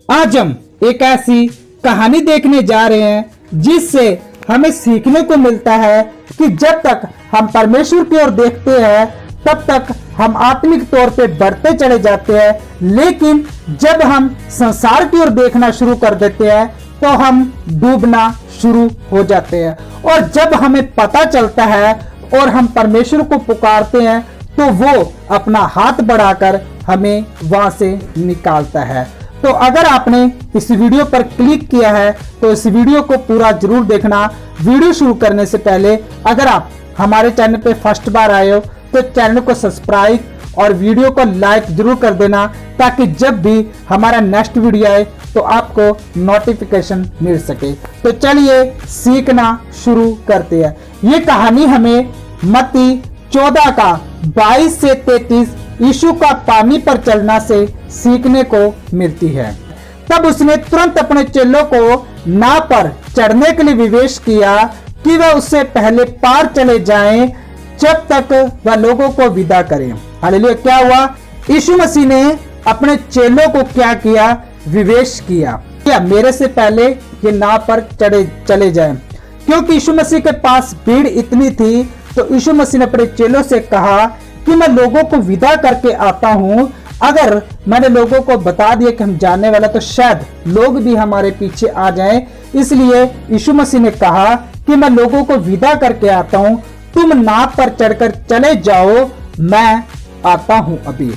आज हम एक ऐसी कहानी देखने जा रहे हैं जिससे हमें सीखने को मिलता है कि जब तक हम परमेश्वर की ओर देखते हैं तब तक हम आत्मिक तौर पे बढ़ते चले जाते हैं, लेकिन जब हम संसार की ओर देखना शुरू कर देते हैं तो हम डूबना शुरू हो जाते हैं। और जब हमें पता चलता है और हम परमेश्वर को पुकारते हैं तो वो अपना हाथ बढ़ाकर हमें वहां से निकालता है। तो अगर आपने इस वीडियो पर क्लिक किया है तो इस वीडियो को पूरा जरूर देखना। वीडियो शुरू करने से पहले अगर आप हमारे चैनल पे फर्स्ट बार आए हो तो चैनल को सब्सक्राइब और वीडियो को लाइक जरूर कर देना, ताकि जब भी हमारा नेक्स्ट वीडियो आए तो आपको नोटिफिकेशन मिल सके। तो चलिए सीखना शुरू करते हैं। ये कहानी हमें मत्ती 14 का 22 से 33 यीशु का पानी पर चलना से सीखने को मिलती है। तब उसने तुरंत अपने चेलों को नाव पर चढ़ने के लिए विवेश किया कि वह उससे पहले पार चले जाएं जब तक वह लोगों को विदा करें। हालेलुया। क्या हुआ? यीशु मसीह ने अपने चेलों को क्या किया? विवेश किया क्या मेरे से पहले ये नाव पर चले जाएं। क्योंकि यीशु मसीह के पास भीड़ इतनी थी तो यीशु मसीह ने अपने चेलों से कहा कि मैं लोगों को विदा करके आता हूं। अगर मैंने लोगों को बता दिया कि हम जाने वाला तो शायद लोग भी हमारे पीछे आ जाएं। इसलिए यीशु मसीह ने कहा कि मैं लोगों को विदा करके आता हूं, तुम नाव पर चढ़कर चले जाओ, मैं आता हूं अभी।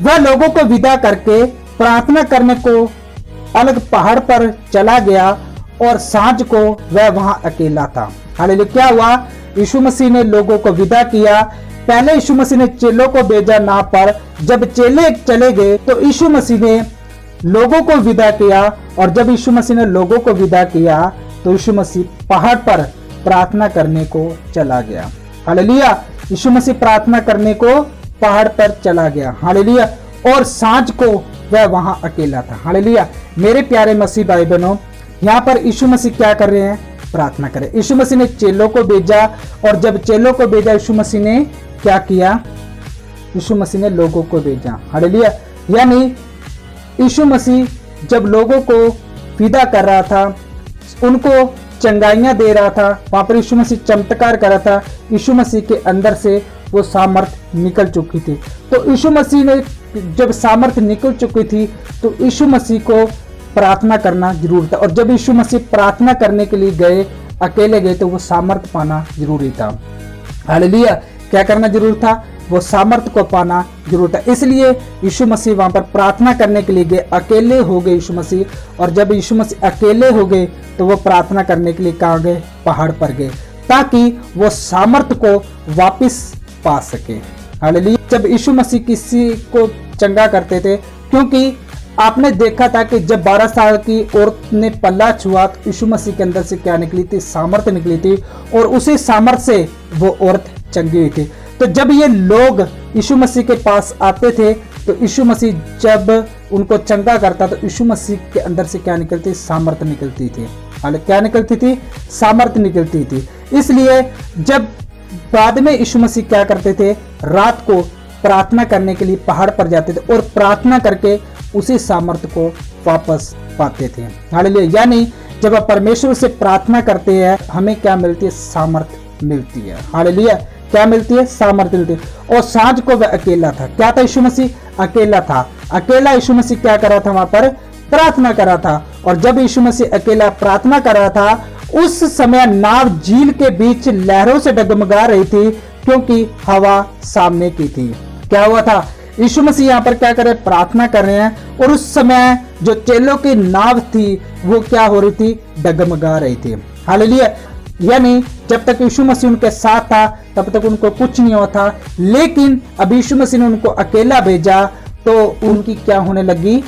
वह लोगों को विदा करके प्रार्थना करने को अलग पहाड़ पर चला गया और सांझ को वह वहां अकेला था। हालेलुया। क्या हुआ? यीशु मसीह ने लोगों को विदा किया। पहले यीशु मसीह ने चेलों को भेजा नाव पर। जब चेले चले गए तो यीशु मसीह ने लोगों को विदा किया, और जब यीशु मसीह ने लोगों को विदा किया तो यीशु मसीह पहाड़ पर प्रार्थना करने को चला गया। हालेलुया। यीशु मसीह प्रार्थना करने को पहाड़ पर चला गया। हालेलुया। और सांझ को वह वहां अकेला था। हालेलुया। मेरे प्यारे मसीह भाई बहनों, यहाँ पर यीशु मसीह क्या कर रहे हैं? प्रार्थना करें। यीशु मसीह ने चेलों को भेजा, और जब चेलों को भेजा यीशु मसीह ने क्या किया? यीशु मसीह ने लोगों को भेजा। हालेलुया। यानी यीशु मसीह जब लोगों को विदा कर रहा था, उनको चंगाइयां दे रहा था, वहां पर यीशु मसीह चमत्कार कर रहा था। यीशु मसीह के अंदर से वो सामर्थ्य निकल चुकी थी। तो यीशु मसीह ने जब सामर्थ्य निकल चुकी थी तो यीशु मसीह को प्रार्थना करना जरूर था। और जब यीशु मसीह प्रार्थना करने के लिए गए, अकेले गए, तो वो सामर्थ्य पाना जरूरी था। हालेलुया। क्या करना जरूर था? वो सामर्थ्य को पाना जरूर था। इसलिए यीशु मसीह वहां पर प्रार्थना करने के लिए गए, अकेले हो गए यीशु मसीह। और जब यीशु मसीह अकेले हो गए तो वो प्रार्थना करने के लिए कहाँ गए? पहाड़ पर गए, ताकि वो सामर्थ्य को वापस पा सके। हालेलुया। जब यीशु मसीह किसी को चंगा करते थे, क्योंकि आपने देखा था कि जब 12 साल की औरत ने पल्ला छुआ तो यीशु मसीह के अंदर से क्या निकली थी? सामर्थ्य निकली थी, और उसी सामर्थ्य से वो औरत चंगी हुई थी। तो जब ये लोग यीशु मसीह के पास आते थे तो यीशु मसीह जब उनको चंगा करता तो यीशु मसीह के अंदर से क्या निकलती? सामर्थ्य निकलती थी। क्या निकलती थी? सामर्थ्य निकलती थी। इसलिए जब बाद में यीशु मसीह क्या करते थे? रात को प्रार्थना करने के लिए पहाड़ पर जाते थे और प्रार्थना करके उसी सामर्थ्य को वापस पाते थे। हालेलुया। यानी जब आप परमेश्वर से प्रार्थना करते हैं हमें क्या मिलती है? सामर्थ्य मिलती है। हालेलुया। क्या मिलती है? सामर्थ्य मिलती है। और सांझ को वह अकेला था। क्या था? यीशु मसीह अकेला था। अकेला यीशु मसीह क्या कर रहा था? वहां पर प्रार्थना कर रहा था। और जब यीशु मसीह अकेला प्रार्थना कर रहा था, उस समय नाव झील के बीच लहरों से डगमगा रही थी, क्योंकि हवा सामने की थी। क्या हुआ था? यीशु मसीह यहाँ पर क्या कर रहे? प्रार्थना कर रहे हैं, और उस समय जो चेलों की नाव थी वो क्या हो रही थी? डगमगा रही थी। हालेलुया। यानी जब तक यीशु मसीह उनके साथ था तब तक उनको कुछ नहीं हुआ था, लेकिन अब यीशु मसीह ने उनको अकेला भेजा तो उनकी क्या होने लगी?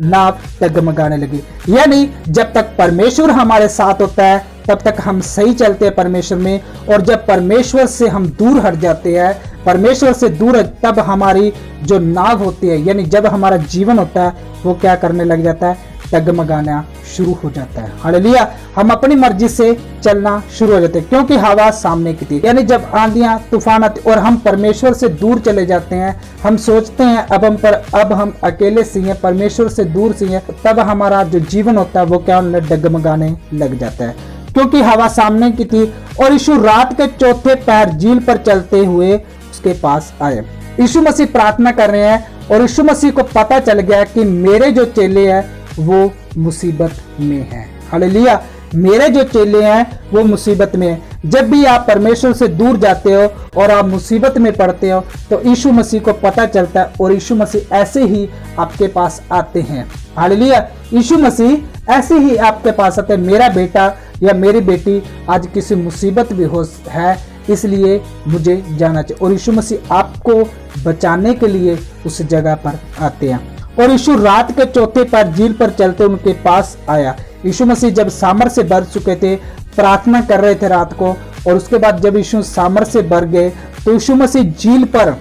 नाव डगमगाने लगी। यानी जब तक परमेश्वर हमारे साथ होता है तब तक हम सही चलते हैं परमेश्वर में, और जब परमेश्वर से हम दूर हट जाते हैं, परमेश्वर से दूर, तब हमारी जो नाव होती है, यानी जब हमारा जीवन होता है वो क्या करने लग जाता है? डगमगाना शुरू हो जाता है। हालेलुया। हम अपनी मर्जी से चलना शुरू हो जाते हैं, क्योंकि हवा सामने की थी। यानी जब आंधियां तूफान आते और हम परमेश्वर से दूर चले जाते हैं, हम सोचते हैं अब हम अकेले से हैं, परमेश्वर से दूर से हैं, तब हमारा जो जीवन होता है वो क्या डगमगाने लग जाता है, क्योंकि हवा सामने की थी। और यीशु रात के चौथे पहर झील पर चलते हुए उसके पास आए। यीशु मसीह प्रार्थना कर रहे हैं और यीशु मसीह को पता चल गया कि मेरे जो चेले हैं वो मुसीबत में हैं। हालेलुया। मेरे जो चेले हैं वो मुसीबत में हैं। जब भी आप परमेश्वर से दूर जाते हो और आप मुसीबत में पड़ते हो तो यीशु मसीह को पता चलता है और यीशु मसीह ऐसे ही आपके पास आते हैं। हालेलुया। यीशु मसीह ऐसे ही आपके पास आते हैं। मेरा बेटा या मेरी बेटी आज किसी मुसीबत में हो है, इसलिए मुझे जाना चाहिए। और यीशु मसीह आपको बचाने के लिए उस जगह पर आते हैं। और यीशु रात के चौथे पर झील पर चलते उनके पास आया। यीशु मसीह जब सामर्थ से भर चुके थे, प्रार्थना कर रहे थे रात को, और उसके बाद जब यीशु सामर्थ से भर गए तो यीशु मसीह झील पर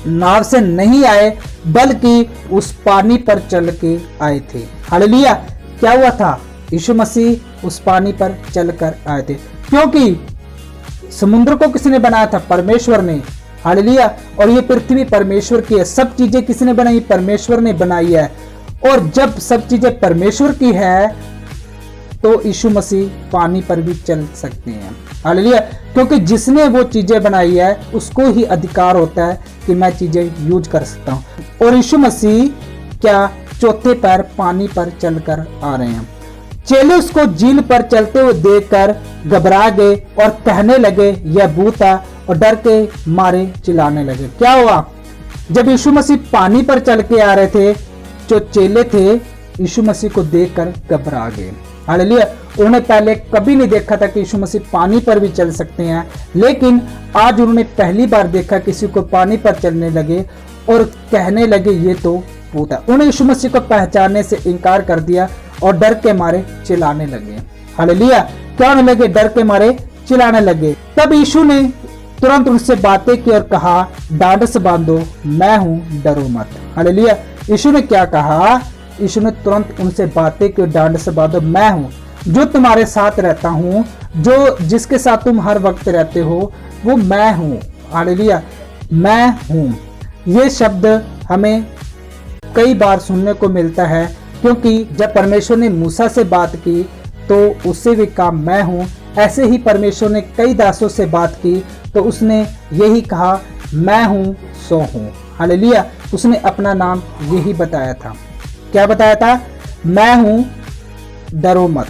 नाव से नहीं आए बल्कि उस पानी पर चल के आए थे। हालेलुया। क्या हुआ था? यीशु मसीह उस पानी पर चलकर आए थे, क्योंकि समुद्र को किसने बनाया था? परमेश्वर ने। हालेलुया। और ये पृथ्वी परमेश्वर की है। सब चीजें किसने बनाई? परमेश्वर ने बनाई है। और जब सब चीजें परमेश्वर की है तो यीशु मसीह पानी पर भी चल सकते हैं। हालेलुया। क्योंकि जिसने वो चीजें बनाई है उसको ही अधिकार होता है कि मैं चीजें यूज कर सकता हूं। और यीशु मसीह क्या चौथे पैर पानी पर चलकर आ रहे हैं। चेले उसको झील पर चलते हुए देखकर घबरा गए और कहने लगे यह भूत है, और डर के मारे चिल्लाने लगे। क्या हुआ? जब यीशु मसीह पानी पर चल के आ रहे थे, जो चेले थे यीशु मसीह को देखकर घबरा गए। हालेलुया। उन्होंने पहले कभी नहीं देखा था कि यीशु मसीह पानी पर भी चल सकते हैं, लेकिन आज उन्होंने पहली बार देखा किसी को पानी पर चलने लगे और कहने लगे ये तो भूत है। उन्होंने यीशु मसीह को पहचानने से इनकार कर दिया और डर के मारे चिल्लाने लगे। हालेलुया। क्या होने लगे? डर के मारे चिल्लाने लगे। तब यीशु ने तुरंत उनसे बातें की और कहा ढांढस बांधो, मैं हूं, डरो मत। हालेलुया। यीशु ने क्या कहा? यीशु ने तुरंत उनसे बातें की, ढांढस बांधो, मैं हूं जो तुम्हारे साथ रहता हूं, जो जिसके साथ तुम हर वक्त रहते हो वो मैं हूं। हालेलुया। मैं हूं। ये शब्द हमें कई बार सुनने को मिलता है, क्योंकि जब परमेश्वर ने मूसा से बात की तो उससे भी कहा मैं हूं। ऐसे ही परमेश्वर ने कई दासों से बात की तो उसने यही कहा मैं हूं सो हूं। हालेलुया। उसने अपना नाम यही बताया था। क्या बताया था? मैं हूं, डरो मत।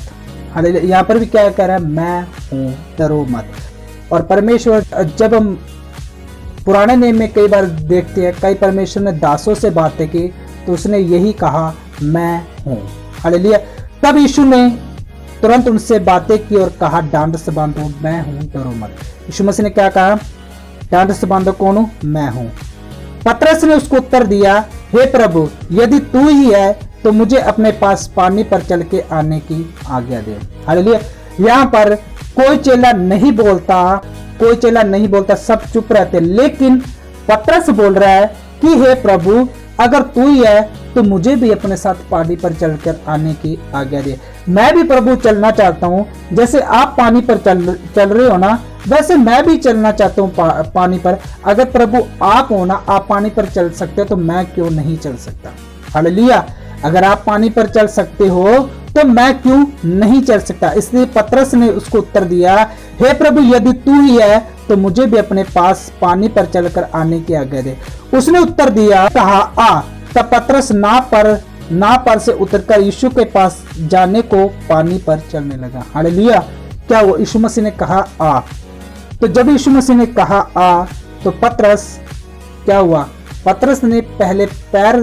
हालेलुया। यहाँ पर भी क्या कह रहा है? मैं हूं, डरो मत। और परमेश्वर, जब हम पुराने नियम में कई बार देखते हैं, कई परमेश्वर ने दासों से बातें की तो उसने यही कहा मैं हूं। हालेलुया। तब यीशु ने तुरंत उनसे बातें की और कहा ढांढस बांधो, मैं हूं, डरो मत। यीशु मसीह ने क्या कहा? ढांढस बांधो, कौन हूं? मैं हूं। पतरस ने उसको उत्तर दिया, हे प्रभु, यदि तू ही है तो मुझे अपने पास पानी पर चल के आने की आज्ञा दे। हालेलुया। यहाँ पर कोई चेला नहीं बोलता, कोई चेला नहीं बोलता, सब चुप रहते, लेकिन पतरस बोल रहा है कि हे प्रभु, अगर तू ही है तो मुझे भी अपने साथ पानी पर चलकर आने की आज्ञा दे। मैं भी प्रभु चलना चाहता हूँ, जैसे आप पानी पर चल रहे हो ना, वैसे मैं भी चलना चाहता हूँ पानी पर। अगर प्रभु आप हो ना, आप पानी पर चल सकते हो तो मैं क्यों नहीं चल सकता? हालेलुया। अगर आप पानी पर चल सकते हो तो मैं क्यों नहीं चल सकता? इसलिए पतरस ने उसको उत्तर दिया, हे प्रभु, यदि तू ही है तो मुझे भी अपने पास पानी पर चलकर आने की आज्ञा दे। उसने उत्तर दिया, कहा आ। तब पतरस नाव पर से उतरकर यीशु के पास जाने को पानी पर चलने लगा। हालेलुया। क्या हुआ? यीशु मसीह ने कहा आ। तो जब यीशु मसीह ने कहा आ तो पतरस, क्या हुआ? पतरस ने पहले पैर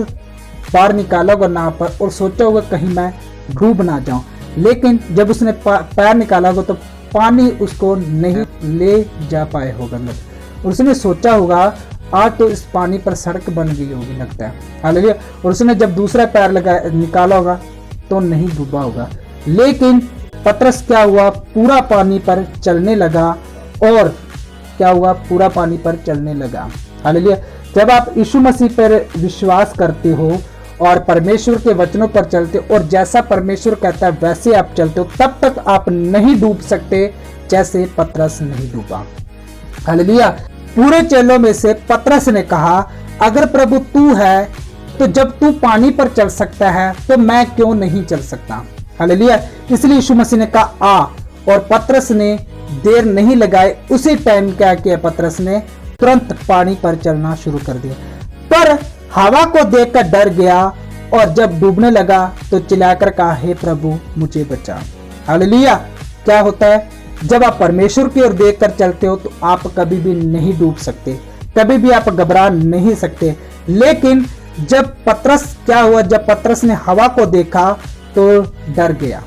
बाहर निकाला होगा नाव पर और सोचा होगा कहीं मैं डूब ना जाऊं, लेकिन जब उसने पैर निकाला होगा तो पानी उसको नहीं ले जा पाए होगा। और उसने सोचा होगा आज तो इस पानी पर सड़क बन गई होगी लगता है। हालेलुया। और उसने जब दूसरा पैर निकाला होगा तो नहीं डूबा होगा, लेकिन पतरस क्या हुआ? पूरा पानी पर चलने लगा। और क्या हुआ? पूरा पानी पर चलने लगा। हालेलुया। जब आप यीशु मसीह पर विश्वास करते हो और परमेश्वर के वचनों पर चलते हो और जैसा परमेश्वर कहता है वैसे आप चलते हो, तब तक आप नहीं डूब सकते जैसे पतरस नहीं डूबा। हालेलुया। पूरे चेलों में से पतरस ने कहा, अगर प्रभु तू है तो जब तू पानी पर चल सकता है तो मैं क्यों नहीं चल सकता। हालेलुया। इसलिए यीशु मसीह ने कहा आ, और पतरस ने देर नहीं लगाए, उसी टाइम क्या किया, पतरस ने तुरंत पानी पर चलना शुरू कर दिया। पर हवा को देखकर डर गया और जब डूबने लगा तो चिल्लाकर कहा, हे प्रभु मुझे बचा। हालेलुया। क्या होता है, जब आप परमेश्वर की ओर देखकर चलते हो तो आप कभी भी नहीं डूब सकते, कभी भी आप घबरा नहीं सकते। लेकिन जब पतरस क्या हुआ, जब पतरस ने हवा को देखा तो डर गया।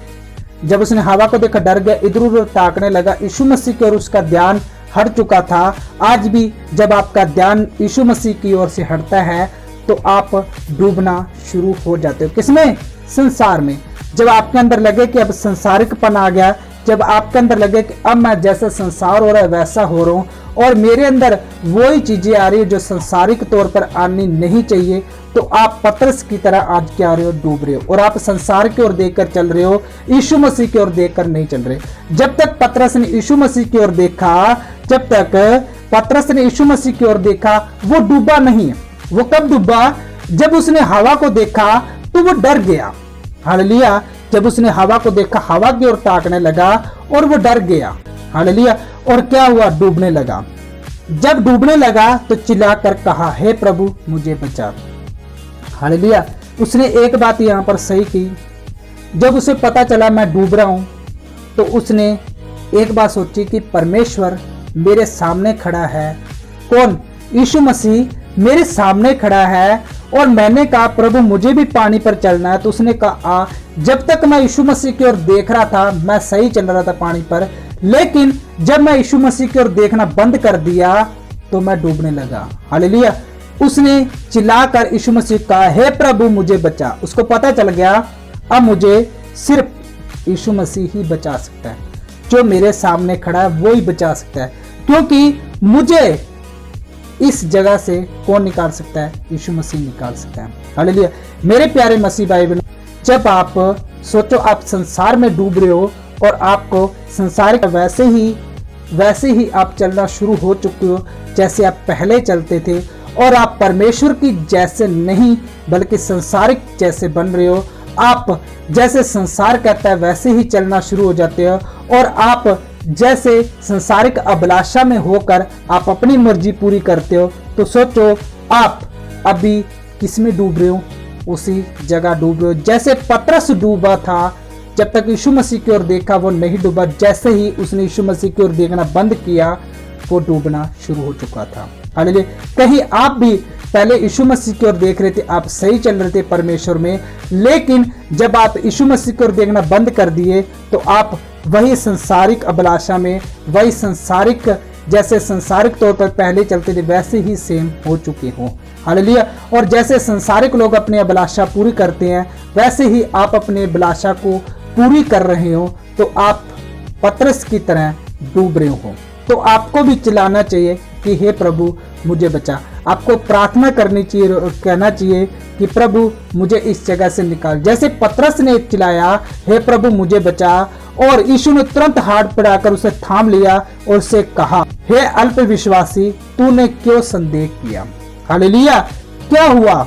जब उसने हवा को देखा डर गया, इधर उधर ताकने लगा, यीशु मसीह की ओर उसका ध्यान हट चुका था। आज भी जब आपका ध्यान यीशु मसीह की ओर से हटता है तो आप डूबना शुरू हो जाते हो। किसमें? संसार में। जब आपके अंदर लगे कि अब संसारिकपन आ गया, जब आपके अंदर लगे कि अब मैं जैसा संसार हो रहा है वैसा हो रहा हूँ और मेरे अंदर वही चीजें आ रही है जो संसारिक तौर पर आनी नहीं चाहिए, तो आप पतरस की तरह आज क्या रहे हो, डूब रहे हो और आप संसार की ओर देखकर चल रहे हो, यीशु मसीह की ओर देखकर नहीं चल रहे। जब तक पतरस ने यीशु मसीह की ओर देखा, जब तक पतरस ने यीशु मसीह की ओर देखा, वो डूबा नहीं। वो कब डूबा? जब उसने हवा को देखा तो वो डर गया। हालेलुया। जब उसने हवा को देखा, हवा की ओर ताकने लगा और वो डर गया। हालेलुया। और क्या हुआ? डूबने लगा। जब डूबने लगा तो चिल्लाकर कहा, हे प्रभु मुझे बचा। हालेलुया। उसने एक बात यहां पर सही की, जब उसे पता चला मैं डूब रहा हूं तो उसने एक बात सोची कि परमेश्वर मेरे सामने खड़ा है। कौन? यीशु मसीह मेरे सामने खड़ा है। और मैंने कहा प्रभु मुझे भी पानी पर चलना है, तो उसने कहा आ। जब तक मैं यीशु मसीह की ओर देख रहा था मैं सही चल रहा था पानी पर, लेकिन जब मैं यीशु मसीह की ओर देखना बंद कर दिया तो मैं डूबने लगा। हालेलुया। उसने चिल्लाकर यीशु मसीह कहा, हे प्रभु मुझे बचा। उसको पता चल गया अब मुझे सिर्फ यीशु मसीह ही बचा सकता है, जो मेरे सामने खड़ा है वो ही बचा सकता है, क्योंकि मुझे इस जगह से कौन निकाल सकता है? यीशु मसीह निकाल सकता है। हालेलुया। मेरे प्यारे मसीह भाई बहनों, जब आप सोचो आप संसार में डूब रहे हो और आपको संसार वैसे ही आप चलना शुरू हो चुके हो जैसे आप पहले चलते थे, और आप परमेश्वर की जैसे नहीं बल्कि संसारिक जैसे बन रहे हो, आप जैसे संसार कहता है वैसे ही चलना शुरू हो जाते हो और आप जैसे संसारिक अभिलाषा में होकर आप अपनी मर्जी पूरी करते हो, तो सोचो आप अभी किस में डूब रहे हो? उसी जगह डूब रहे हो जैसे पतरस डूबा था। जब तक यीशु मसीह की ओर देखा वो नहीं डूबा, जैसे ही उसने यीशु मसीह की ओर देखना बंद किया वो डूबना शुरू हो चुका था। हालेलुया। कहीं आप भी पहले यीशु मसीह की ओर देख रहे थे, आप सही चल रहे थे परमेश्वर में, लेकिन जब आप यीशु मसीह की ओर देखना बंद कर दिए तो आप वही संसारिक अभिलाषा में, वही संसारिक जैसे संसारिक तौर पर पहले चलते थे वैसे ही सेम हो चुके हो। हालेलुया। और जैसे संसारिक लोग अपनी अभिलाषा पूरी करते हैं वैसे ही आप अपनी अभिलाषा को पूरी कर रहे हो, तो आप पतरस की तरह डूब रहे हो। तो आपको भी चिल्लाना चाहिए कि हे प्रभु मुझे बचा। आपको प्रार्थना करनी चाहिए और कहना चाहिए कि प्रभु मुझे इस जगह से निकाल। जैसे पतरस ने चिल्लाया हे प्रभु मुझे बचा, और यीशु ने तुरंत हाथ बढ़ाकर उसे थाम लिया और उसे कहा, हे अल्प विश्वासी तूने क्यों संदेह किया। हालेलुया। क्या हुआ?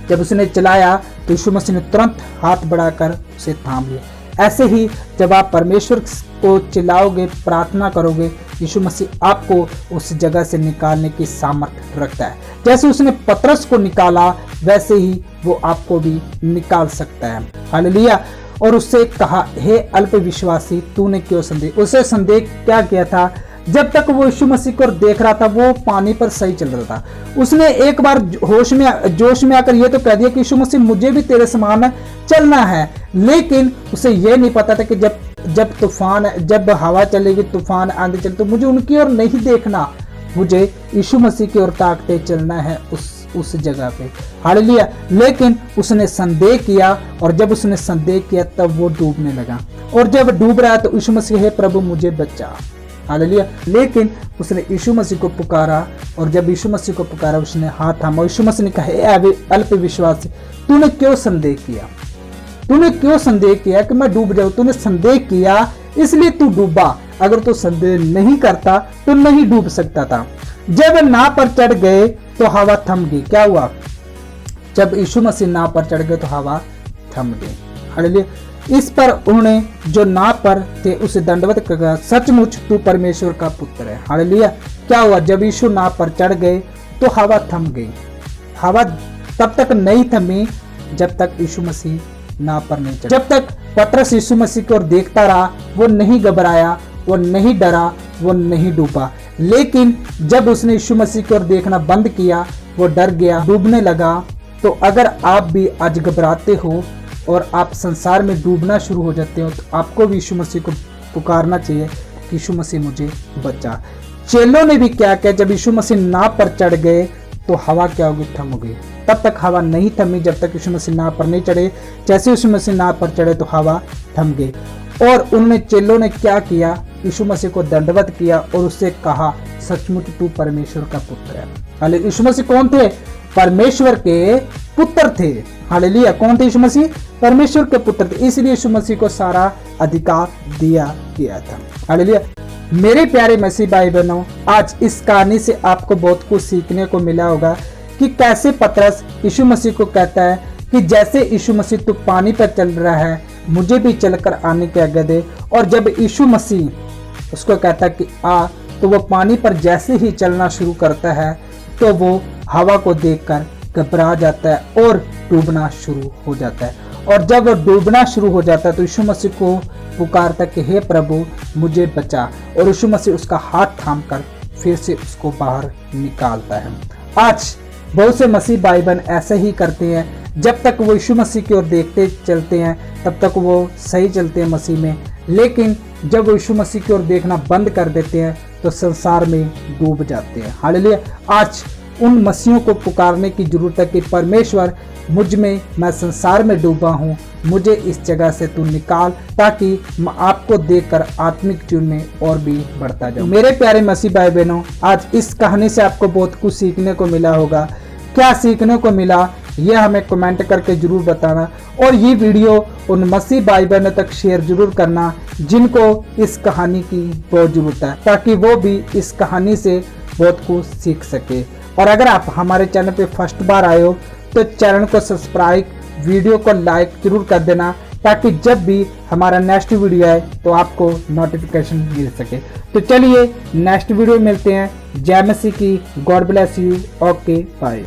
जब उसने चिल्लाया तो यीशु मसीह ने तुरंत हाथ बढ़ाकर उसे थाम लिया। ऐसे ही जब आप परमेश्वर को चिल्लाओगे, प्रार्थना करोगे, यीशु मसीह आपको उस जगह से निकालने की सामर्थ्य रखता है। जैसे उसने पतरस को निकाला वैसे ही वो आपको भी निकाल सकता है। हालेलुया। और उससे कहा, हे अल्प विश्वासी तूने क्यों संदेह। उसे संदेह क्या किया था? जब तक वो यीशु मसीह को देख रहा था वो पानी पर सही चल रहा था। उसने एक बार जोश में आकर ये तो कह दिया कि यीशु मसीह मुझे भी तेरे समान चलना है, लेकिन उसे ये नहीं पता था कि जब हवा चलेगी, तूफान आंधी चले, तो मुझे उनकी ओर नहीं देखना, मुझे यीशु मसीह की ओर ताकते चलना है उस जगह पे। हालेलुया। लेकिन उसने संदेह किया, और जब उसने संदेह किया तब वो डूबने लगा। और जब डूब रहा तो यीशु मसीह, हे प्रभु मुझे बचा। हालेलुया। लेकिन उसने यीशु मसीह को पुकारा, और जब यीशु मसीह को पुकारा उसने हाथ थामा। यीशु मसीह ने कहा, हे अल्प विश्वासी, तूने क्यों संदेह किया? तूने क्यों संदेह किया कि मैं डूब जाऊं? तूने संदेह किया इसलिए तू डूबा। अगर तू संदेह नहीं करता तो नहीं डूब सकता था। जब नाव पर चढ़ गए तो हवा थम गई। क्या हुआ? जब यीशु मसीह नाव पर चढ़ गए तो हवा थम गई। हालेलुया। इस पर उन्होंने जो नाव पर थे उसे दंडवत कर, सचमुच तू परमेश्वर का पुत्र है। हालेलुया। क्या हुआ? जब यीशु नाव पर चढ़ गए तो हवा थम गई। हवा तब तक नहीं थमी जब तक यीशु मसीह नाव पर नहीं चढ़ा। जब तक पतरस यीशु मसीह की ओर देखता रहा, वो नहीं घबराया, वो नहीं डरा, वो नहीं डूबा। लेकिन जब उसने यीशु मसीह की ओर देखना बंद किया, वो डर गया, डूबने लगा। तो अगर आप भी आज घबराते हो और आप संसार में डूबना शुरू हो जाते हो, तो आपको भी यीशु मसीह को पुकारना चाहिए कि यीशु मसीह मुझे बचा। चेलों ने भी क्या किया? जब यीशु मसीह नाव पर चढ़ गए तो हवा क्या होगी? थम गई। तब तक हवा नहीं थमी जब तक यीशु मसीह नाव पर नहीं चढ़े। जैसे यीशु मसीह नाव पर चढ़े तो हवा थम गई। और उन्होंने, चेलों ने क्या किया? यीशु मसीह को दंडवत किया और उससे कहा, सचमुच तू परमेश्वर का पुत्र है। हालेलुया। यीशु मसीह कौन थे? परमेश्वर के पुत्र थे। हालेलुया। कौन थे यीशु मसीह? परमेश्वर के पुत्र थे। इसलिए यीशु मसीह को सारा अधिकार दिया गया था। हालेलुया। मेरे प्यारे मसीह भाई बहनों, आज इस कहानी से आपको बहुत कुछ सीखने को मिला होगा कि कैसे पतरस यीशु मसीह को कहता है कि जैसे यीशु मसीह तू पानी पर चल रहा है, मुझे भी चलकर आने की आज्ञा दे। और जब यीशु मसीह उसको कहता है कि आ, तो वो पानी पर जैसे ही चलना शुरू करता है तो वो हवा को देखकर घबरा जाता है और डूबना शुरू हो जाता है। और जब वो डूबना शुरू हो जाता है तो यीशु मसीह को पुकारता कि हे प्रभु मुझे बचा। और यीशु मसीह उसका हाथ थामकर फिर से उसको बाहर निकालता है। आज बहुत से मसीह भाई बहन ऐसे ही करते हैं। जब तक वो यीशु मसीह की ओर देखते चलते हैं तब तक वो सही चलते हैं मसीह में। लेकिन जब वो यीशु मसीह की ओर देखना बंद कर देते हैं तो संसार में डूब जाते हैं। हालेलुया। आज उन मसीहों को पुकारने की जरूरत है कि परमेश्वर मुझ में, मैं संसार में डूबा हूँ, मुझे इस जगह से तू निकाल, ताकि मैं आपको देखकर आत्मिक जीवन में और भी बढ़ता जाऊँ। मेरे प्यारे मसीह भाई बहनों, आज इस कहानी से आपको बहुत कुछ सीखने को मिला होगा। क्या सीखने को मिला ये हमें कमेंट करके जरूर बताना। और ये वीडियो उन मसीह भाई बहनों तक शेयर जरूर करना जिनको इस कहानी की बहुत जरूरत है, ताकि वो भी इस कहानी से बहुत कुछ सीख सके। और अगर आप हमारे चैनल पे फर्स्ट बार आए हो तो चैनल को सब्सक्राइब, वीडियो को लाइक जरूर कर देना, ताकि जब भी हमारा नेक्स्ट वीडियो आए तो आपको नोटिफिकेशन मिल सके। तो चलिए नेक्स्ट वीडियो मिलते हैं। जय मसीह की। God bless you. Okay bye.